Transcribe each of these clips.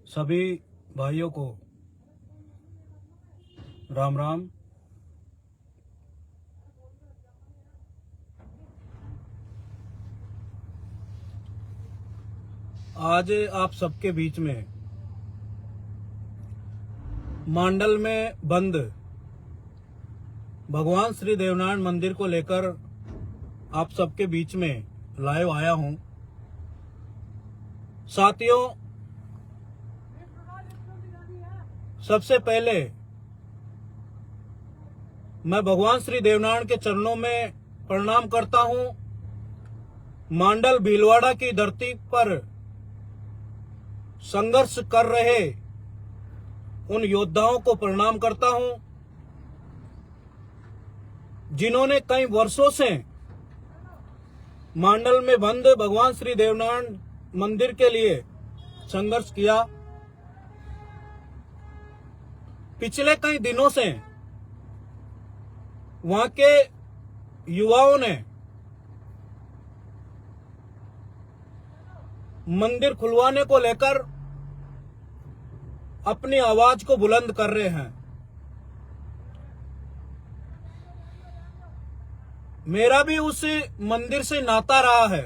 सभी भाइयों को राम राम। आज आप सबके बीच में मांडल में बंद भगवान श्री देवनारायण मंदिर को लेकर आप सबके बीच में लाइव आया हूं। साथियों, सबसे पहले मैं भगवान श्री देवनारायण के चरणों में प्रणाम करता हूं। मांडल भीलवाड़ा की धरती पर संघर्ष कर रहे उन योद्धाओं को प्रणाम करता हूं, जिन्होंने कई वर्षों से मांडल में बंद भगवान श्री देवनारायण मंदिर के लिए संघर्ष किया। पिछले कई दिनों से वहां के युवाओं ने मंदिर खुलवाने को लेकर अपनी आवाज को बुलंद कर रहे हैं। मेरा भी उस मंदिर से नाता रहा है।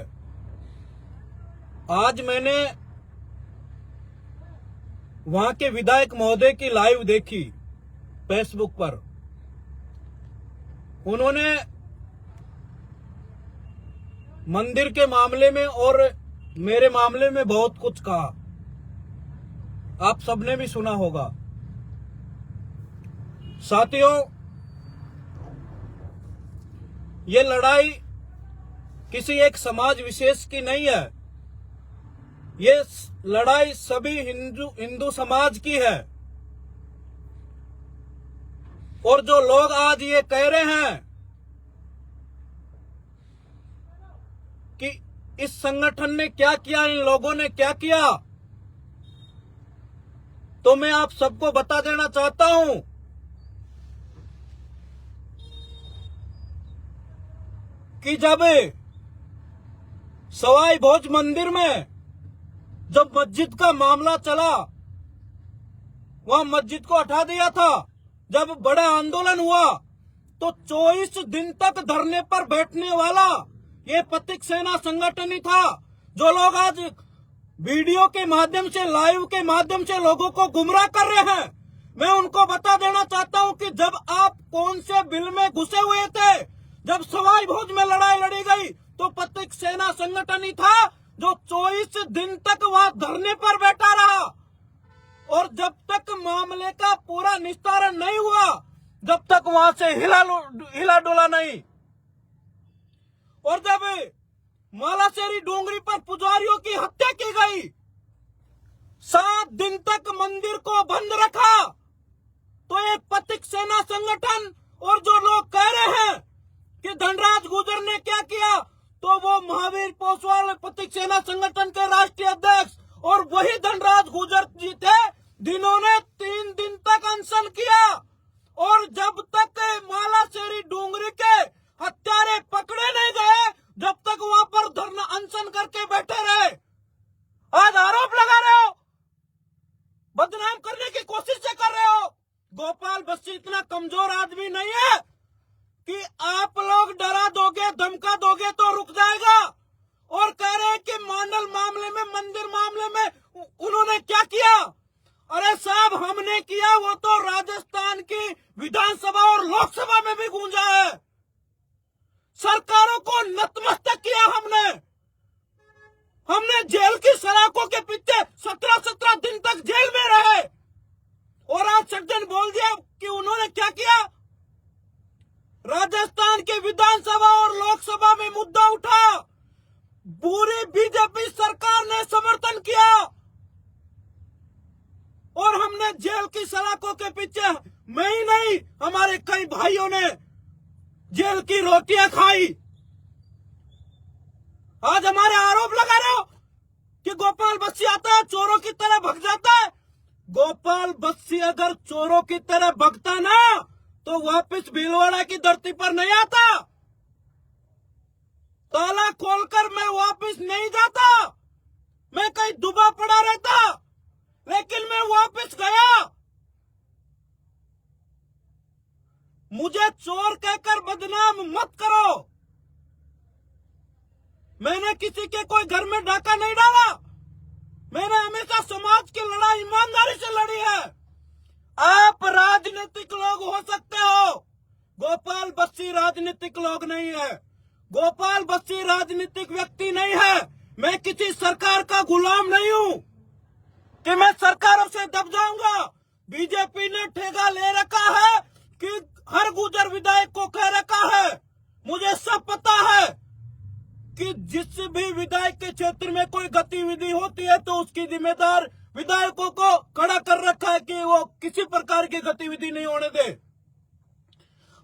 आज मैंने वहां के विधायक महोदय की लाइव देखी फेसबुक पर। उन्होंने मंदिर के मामले में और मेरे मामले में बहुत कुछ कहा, आप सबने भी सुना होगा। साथियों, ये लड़ाई किसी एक समाज विशेष की नहीं है, ये लड़ाई सभी हिंदू समाज की है। और जो लोग आज ये कह रहे हैं कि इस संगठन ने क्या किया, इन लोगों ने क्या किया, तो मैं आप सबको बता देना चाहता हूं कि जब सवाई भोज मंदिर में जब मस्जिद का मामला चला, वहां मस्जिद को हटा दिया था, जब बड़ा आंदोलन हुआ तो 24 दिन तक धरने पर बैठने वाला ये प्रतीक सेना संगठन ही था। जो लोग आज वीडियो के माध्यम से, लाइव के माध्यम से लोगों को गुमराह कर रहे हैं, मैं उनको बता देना चाहता हूं कि जब आप कौन से बिल में घुसे हुए थे, जब सवाई भोज में लड़ाई लड़ी गई तो प्रतीक सेना संगठन ही था जो 24 दिन तक वहां धरने पर बैठा रहा। और जब तक मामले का पूरा निस्तारण नहीं हुआ, जब तक वहां से हिला डोला नहीं। और जब मालाशेरी डोंगरी पर पुजारियों की हत्या की गई, 7 दिन तक मंदिर को बंद रखा, तो एक प्रतीक सेना संगठन और जो लोग कह रहे हैं कि धनराज गुर्जर ने क्या किया, तो वो महावीर पोसवाल प्रतीक सेना संगठन के राष्ट्रीय अध्यक्ष और वही धनराज गुर्जर जी थे जिन्होंने 3 दिन तक अनशन किया। और जब तक मालाशेरी डोंगरी के हत्यारे पकड़े नहीं गए, जब तक वहां पर धरना अनशन करके बैठे रहे। आज आरोप लगा रहे हो, बदनाम करने की कोशिश से कर रहे हो। गोपाल बस्सी इतना कमजोर आदमी नहीं है कि आप लोग डरा दोगे, धमका दोगे तो रुक जाएगा। और कह रहे हैं कि मांडल मामले में, मंदिर मामले में उन्होंने क्या किया। अरे साहब, हमने किया वो तो राजस्थान की विधानसभा और लोकसभा में भी गूंजा है। सरकारों को नतमस्तक किया हमने जेल की सलाखों के पीछे 17 दिन तक जेल में रहे। और आज सज्जन बोल दिया कि उन्होंने क्या किया। राजस्थान के विधानसभा और लोकसभा में मुद्दा उठा, पूरी बीजेपी सरकार ने समर्थन किया और हमने जेल की सलाखों के पीछे, मैं ही नहीं, हमारे कई भाइयों ने जेल की रोटियां खाई। आज हमारे आरोप लगा रहे हो कि गोपाल बस्सी आता है, चोरों की तरह भग जाता है। गोपाल बस्सी अगर चोरों की तरह भगता ना, तो वापस भीलवाड़ा की धरती पर नहीं आता। ताला खोलकर मैं वापस नहीं जाता, मैं कहीं दुबा पड़ा रहता। लेकिन मैं वापस गया। मुझे चोर कहकर बदनाम मत करो। मैंने किसी के कोई घर में डाका नहीं डाला। मैंने हमेशा समाज की लड़ाई ईमानदारी से लड़ी है। आप राजनीतिक लोग हो सकते हो, गोपाल बस्सी राजनीतिक लोग नहीं है। गोपाल बस्सी राजनीतिक व्यक्ति नहीं है। मैं किसी सरकार का गुलाम नहीं हूं कि मैं सरकारों से दब जाऊंगा। बीजेपी ने ठेका ले रखा है कि हर गुजर विधायक को कह रखा है। मुझे सब पता है कि जिस भी विधायक के क्षेत्र में कोई गतिविधि होती है तो उसकी जिम्मेदार विधायकों को खड़ा कर रखा है कि वो किसी प्रकार की गतिविधि नहीं होने दे।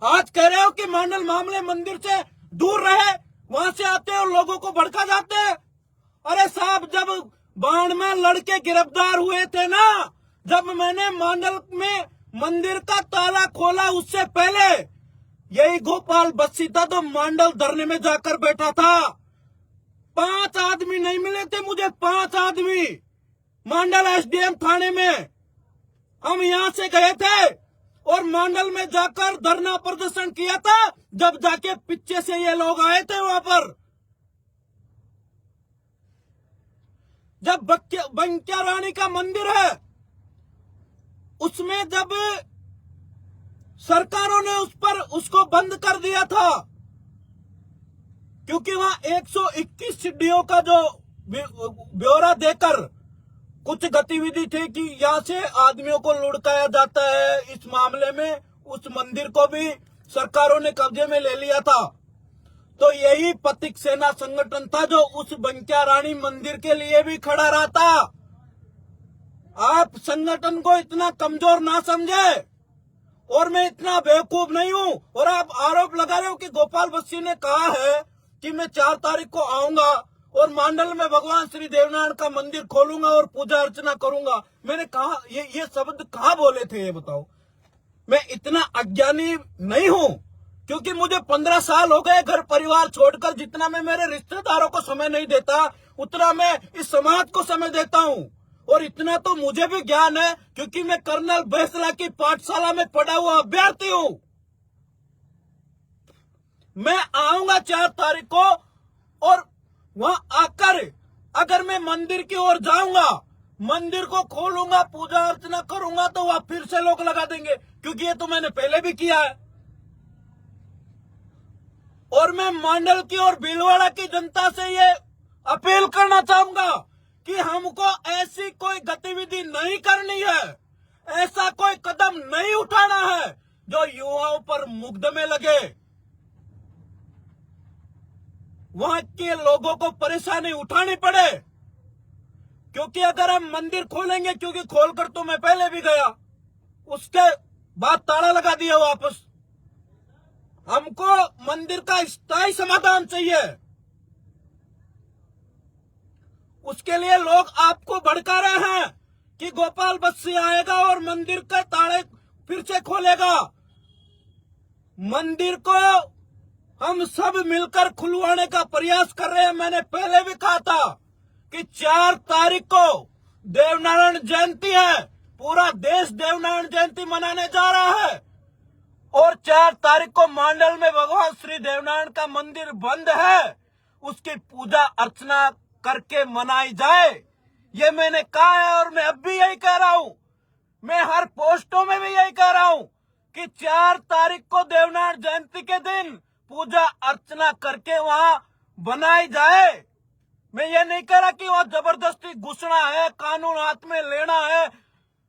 आज कह रहे हो कि मांडल मामले मंदिर से दूर रहे, वहां से आते और लोगों को भड़का जाते हैं। अरे साहब, जब बाढ़ में लड़के गिरफ्तार हुए थे ना, जब मैंने मांडल में मंदिर का ताला खोला, उससे पहले यही गोपाल बस्सी था तो मांडल धरने में जाकर बैठा था। 5 आदमी नहीं मिले थे मुझे, 5 आदमी मांडल एसडीएम थाने में। हम यहां से गए थे और मांडल में जाकर धरना प्रदर्शन किया था, जब जाके पीछे से ये लोग आए थे वहां पर। जब बंकिया रानी का मंदिर है, उसमें जब सरकारों ने उसको बंद कर दिया था, क्योंकि वहां 121 सीढ़ियों का जो ब्यौरा देकर कुछ गतिविधि थी कि यहां से आदमियों को लुढ़काया जाता है। इस मामले में उस मंदिर को भी सरकारों ने कब्जे में ले लिया था। तो यही प्रतीक सेना संगठन था जो उस बंकिया रानी मंदिर के लिए भी खड़ा रहा था। आप संगठन को इतना कमजोर ना समझे, और मैं इतना बेवकूफ नहीं हूं। और आप आरोप लगा रहे हो कि गोपाल बस्सी ने कहा है कि मैं 4 तारीख को आऊंगा और मांडल में भगवान श्री देवनारायण का मंदिर खोलूंगा और पूजा अर्चना करूंगा। मैंने कहा, ये शब्द कहाँ बोले थे ये बताओ। मैं इतना अज्ञानी नहीं हूं, क्योंकि मुझे 15 साल हो गए घर परिवार छोड़कर। जितना मैं मेरे रिश्तेदारों को समय नहीं देता, उतना मैं इस समाज को समय देता हूं। और इतना तो मुझे भी ज्ञान है, क्योंकि मैं कर्नल बैसला की पाठशाला में पढ़ा हुआ अभ्यर्थी हूं। मैं आऊंगा 4 तारीख को, और वहां आकर अगर मैं मंदिर की ओर जाऊंगा, मंदिर को खोलूंगा, पूजा अर्चना करूंगा, तो वहां फिर से लोग लगा देंगे, क्योंकि ये तो मैंने पहले भी किया है। और मैं मांडल की और भीलवाड़ा की जनता से ये अपील करना चाहूंगा कि हमको ऐसी कोई गतिविधि नहीं करनी है, ऐसा कोई कदम नहीं उठाना है जो युवाओं पर मुकदमे लगे, वहां के लोगों को परेशानी उठानी पड़े। क्योंकि अगर हम मंदिर खोलेंगे, क्योंकि खोलकर तो मैं पहले भी गया, उसके बाद ताला लगा दिया वापस। हमको मंदिर का स्थायी समाधान चाहिए। उसके लिए लोग आपको भड़का रहे हैं कि गोपाल बस्सी आएगा और मंदिर के ताले फिर से खोलेगा। मंदिर को हम सब मिलकर खुलवाने का प्रयास कर रहे हैं। मैंने पहले भी कहा था कि 4 तारीख को देवनारायण जयंती है, पूरा देश देवनारायण जयंती मनाने जा रहा है, और 4 तारीख को मांडल में भगवान श्री देवनारायण का मंदिर बंद है, उसकी पूजा अर्चना करके मनाई जाए। ये मैंने कहा है और मैं अब भी यही कह रहा हूं। मैं हर पोस्टों में भी यही कह रहा हूं कि 4 तारीख को देवनारायण जयंती के दिन पूजा अर्चना करके वहां बनाई जाए। मैं ये नहीं कह रहा कि वहां जबरदस्ती घुसना है, कानून हाथ में लेना है,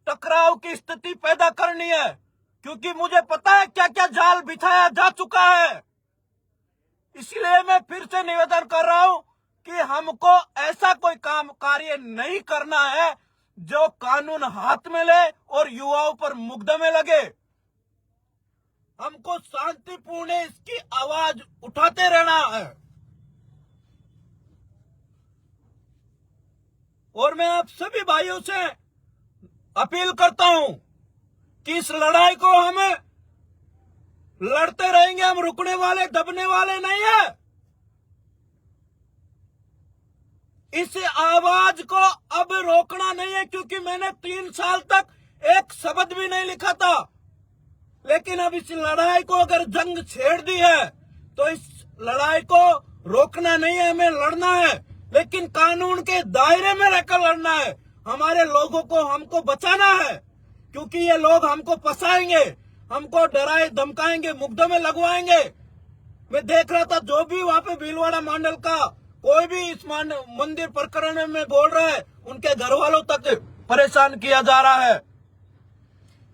टकराव की स्थिति पैदा करनी है, क्योंकि मुझे पता है क्या क्या जाल बिछाया जा चुका है। इसलिए मैं फिर से निवेदन कर रहा हूं कि हमको ऐसा कोई कार्य नहीं करना है जो कानून हाथ में ले और युवाओं पर मुकदमे लगे। हमको शांतिपूर्ण इसकी आवाज उठाते रहना है। और मैं आप सभी भाइयों से अपील करता हूं कि इस लड़ाई को हम लड़ते रहेंगे। हम रुकने वाले, दबने वाले नहीं है। इस आवाज को अब रोकना नहीं है, क्योंकि मैंने 3 साल तक एक शब्द भी नहीं लिखा था। लेकिन अब इस लड़ाई को अगर जंग छेड़ दी है तो इस लड़ाई को रोकना नहीं है, हमें लड़ना है, लेकिन कानून के दायरे में रहकर लड़ना है। हमारे लोगों को हमको बचाना है, क्योंकि ये लोग हमको फंसाएंगे, हमको डराए धमकाएंगे, मुकदमे लगवाएंगे। मैं देख रहा था जो भी वहां पे भीलवाड़ा मंडल का कोई भी इस मंदिर प्रकरण में बोल रहा है, उनके घर वालों तक परेशान किया जा रहा है।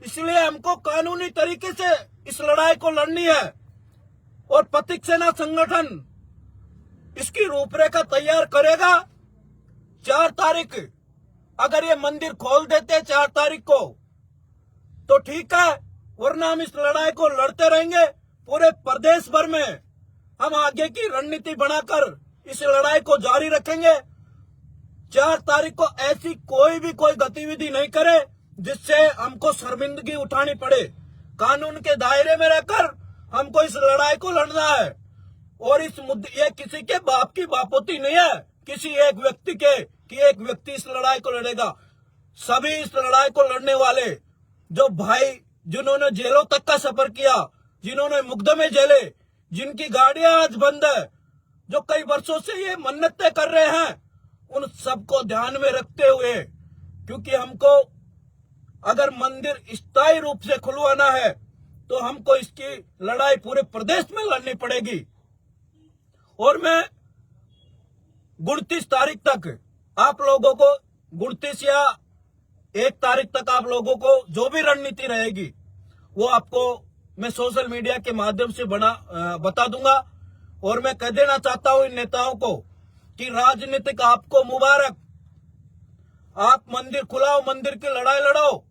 इसलिए हमको कानूनी तरीके से इस लड़ाई को लड़नी है और प्रतीक सेना संगठन इसकी रूपरेखा तैयार करेगा। 4 तारीख अगर ये मंदिर खोल देते 4 तारीख को तो ठीक है, वरना हम इस लड़ाई को लड़ते रहेंगे। पूरे प्रदेश भर में हम आगे की रणनीति बनाकर इस लड़ाई को जारी रखेंगे। 4 तारीख को ऐसी कोई गतिविधि नहीं करे जिससे हमको शर्मिंदगी उठानी पड़े। कानून के दायरे में रहकर हमको इस लड़ाई को लड़ना है। और इस मुद्दे, ये किसी के बाप की बापोती नहीं है, किसी एक व्यक्ति के कि एक व्यक्ति इस लड़ाई को लड़ेगा। सभी इस लड़ाई को लड़ने वाले जो भाई जिन्होंने जेलों तक का सफर किया, जिन्होंने मुकदमे झेले, जिनकी गाड़ियां आज बंद है, जो कई वर्षों से ये मन्नतें कर रहे हैं, उन सबको ध्यान में रखते हुए, क्योंकि हमको अगर मंदिर स्थायी रूप से खुलवाना है तो हमको इसकी लड़ाई पूरे प्रदेश में लड़नी पड़ेगी। और मैं 29 तारीख तक आप लोगों को 29 या 1 तारीख तक आप लोगों को जो भी रणनीति रहेगी वो आपको मैं सोशल मीडिया के माध्यम से बता दूंगा। और मैं कह देना चाहता हूं इन नेताओं को कि राजनीतिक आपको मुबारक, आप मंदिर खुलाओ, मंदिर की लड़ाई लड़ो।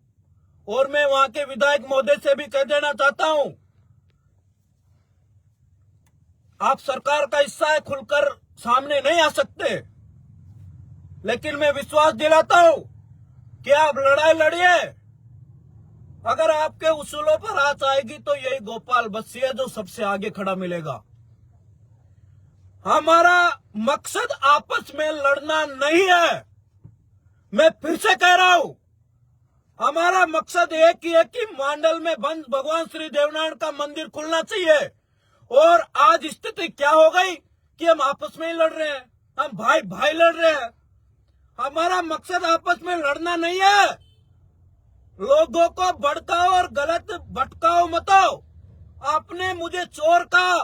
और मैं वहां के विधायक महोदय से भी कह देना चाहता हूं, आप सरकार का हिस्सा है, खुलकर सामने नहीं आ सकते, लेकिन मैं विश्वास दिलाता हूं कि आप लड़ाई लड़िए। अगर आपके उसूलों पर आंच आएगी तो यही गोपाल बस्सी है जो सबसे आगे खड़ा मिलेगा। हमारा मकसद आपस में लड़ना नहीं है। मैं फिर से कह रहा हूं, हमारा मकसद एक ही है कि मांडल में बंद भगवान श्री देवनारायण का मंदिर खुलना चाहिए। और आज स्थिति क्या हो गई कि हम आपस में ही लड़ रहे हैं, हम भाई भाई लड़ रहे हैं। हमारा मकसद आपस में लड़ना नहीं है। लोगों को भड़काओ और गलत भटकाओ मतो। आपने मुझे चोर कहा,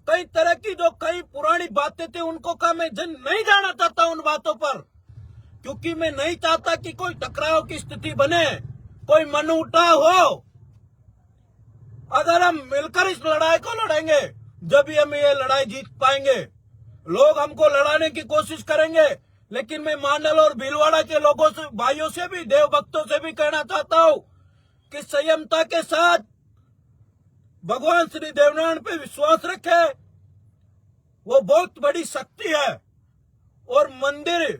कई तरह की जो कई पुरानी बातें थी उनको कहा। मैं नहीं जाना चाहता उन बातों पर, क्योंकि मैं नहीं चाहता कि कोई टकराव की स्थिति बने, कोई मनमुटाव हो। अगर हम मिलकर इस लड़ाई को लड़ेंगे जब हम ये लड़ाई जीत पाएंगे। लोग हमको लड़ाने की कोशिश करेंगे, लेकिन मैं मांडल और भीलवाड़ा के लोगों से, भाइयों से भी, देव भक्तों से भी कहना चाहता हूं कि संयमता के साथ भगवान श्री देवनारायण पे विश्वास रखे। वो बहुत बड़ी शक्ति है और मंदिर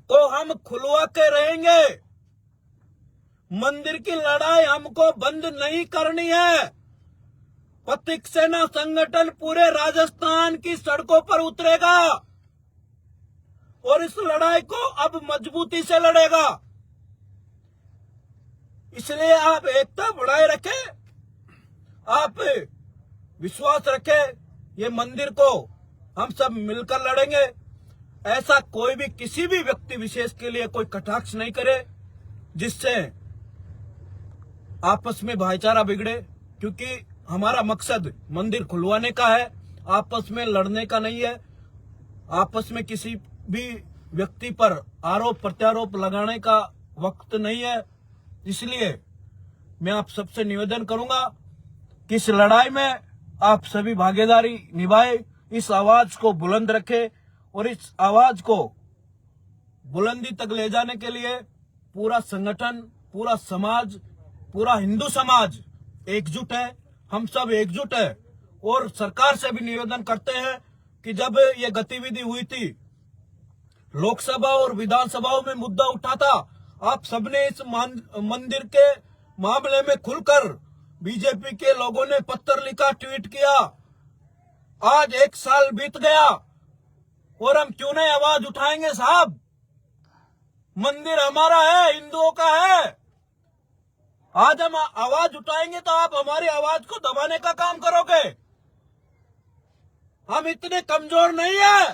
को हम खुलवा के रहेंगे। मंदिर की लड़ाई हमको बंद नहीं करनी है। प्रतीक सेना संगठन पूरे राजस्थान की सड़कों पर उतरेगा और इस लड़ाई को अब मजबूती से लड़ेगा। इसलिए आप एकता बढ़ाए रखें, आप विश्वास रखें। ये मंदिर को हम सब मिलकर लड़ेंगे। ऐसा कोई भी किसी भी व्यक्ति विशेष के लिए कोई कटाक्ष नहीं करे जिससे आपस में भाईचारा बिगड़े, क्योंकि हमारा मकसद मंदिर खुलवाने का है, आपस में लड़ने का नहीं है। आपस में किसी भी व्यक्ति पर आरोप प्रत्यारोप लगाने का वक्त नहीं है। इसलिए मैं आप सबसे निवेदन करूंगा कि इस लड़ाई में आप सभी भागीदारी निभाए, इस आवाज को बुलंद रखें और इस आवाज को बुलंदी तक ले जाने के लिए पूरा संगठन, पूरा समाज, पूरा हिंदू समाज एकजुट है। हम सब एकजुट है और सरकार से भी निवेदन करते हैं कि जब ये गतिविधि हुई थी, लोकसभा और विधानसभाओं में मुद्दा उठा था, आप सबने इस मंदिर के मामले में खुलकर, बीजेपी के लोगों ने पत्र लिखा, ट्वीट किया। आज 1 साल बीत गया और हम क्यों नहीं आवाज उठाएंगे साहब? मंदिर हमारा है, हिंदुओं का है। आज हम आवाज उठाएंगे तो आप हमारी आवाज को दबाने का काम करोगे। हम इतने कमजोर नहीं है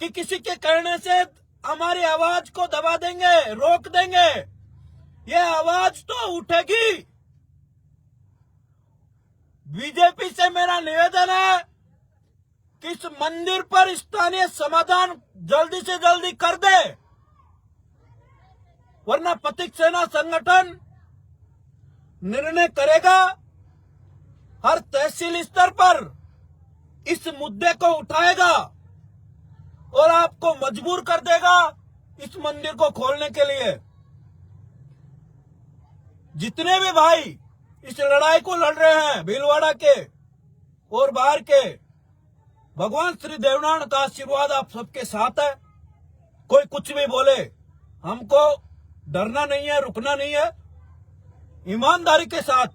कि किसी के कहने से हमारी आवाज को दबा देंगे, रोक देंगे। ये आवाज तो उठेगी। बीजेपी से मेरा निवेदन है कि इस मंदिर पर स्थानीय समाधान जल्दी से जल्दी कर दे, वरना प्रतीक सेना संगठन निर्णय करेगा। हर तहसील स्तर पर इस मुद्दे को उठाएगा और आपको मजबूर कर देगा इस मंदिर को खोलने के लिए। जितने भी भाई इस लड़ाई को लड़ रहे हैं, भीलवाड़ा के और बाहर के, भगवान श्री देवनारायण का आशीर्वाद आप सबके साथ है। कोई कुछ भी बोले, हमको डरना नहीं है, रुकना नहीं है। ईमानदारी के साथ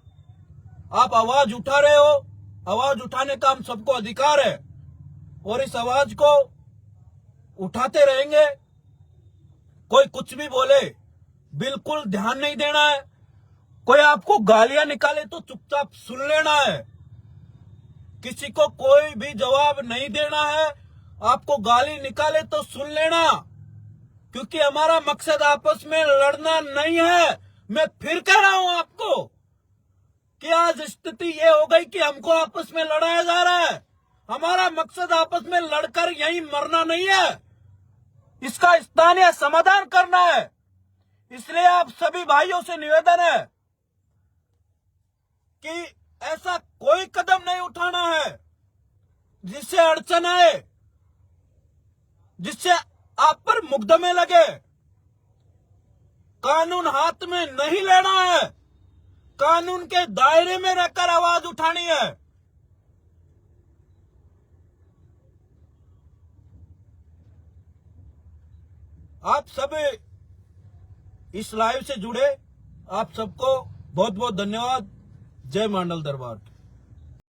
आप आवाज उठा रहे हो। आवाज उठाने का हम सबको अधिकार है और इस आवाज को उठाते रहेंगे। कोई कुछ भी बोले, बिल्कुल ध्यान नहीं देना है। कोई आपको गालियां निकाले तो चुपचाप सुन लेना है। किसी को कोई भी जवाब नहीं देना है। आपको गाली निकाले तो सुन लेना, क्योंकि हमारा मकसद आपस में लड़ना नहीं है। मैं फिर कह रहा हूं आपको कि आज स्थिति ये हो गई कि हमको आपस में लड़ाया जा रहा है। हमारा मकसद आपस में लड़कर यहीं मरना नहीं है, इसका स्थानीय समाधान करना है। इसलिए आप सभी भाइयों से निवेदन है कि ऐसा कोई कदम नहीं उठाना है जिससे अड़चन आए, जिससे आप पर मुकदमे लगे। कानून हाथ में नहीं लेना है, कानून के दायरे में रहकर आवाज उठानी है। आप सब इस लाइव से जुड़े, आप सबको बहुत बहुत धन्यवाद। जय मांडल दरबार।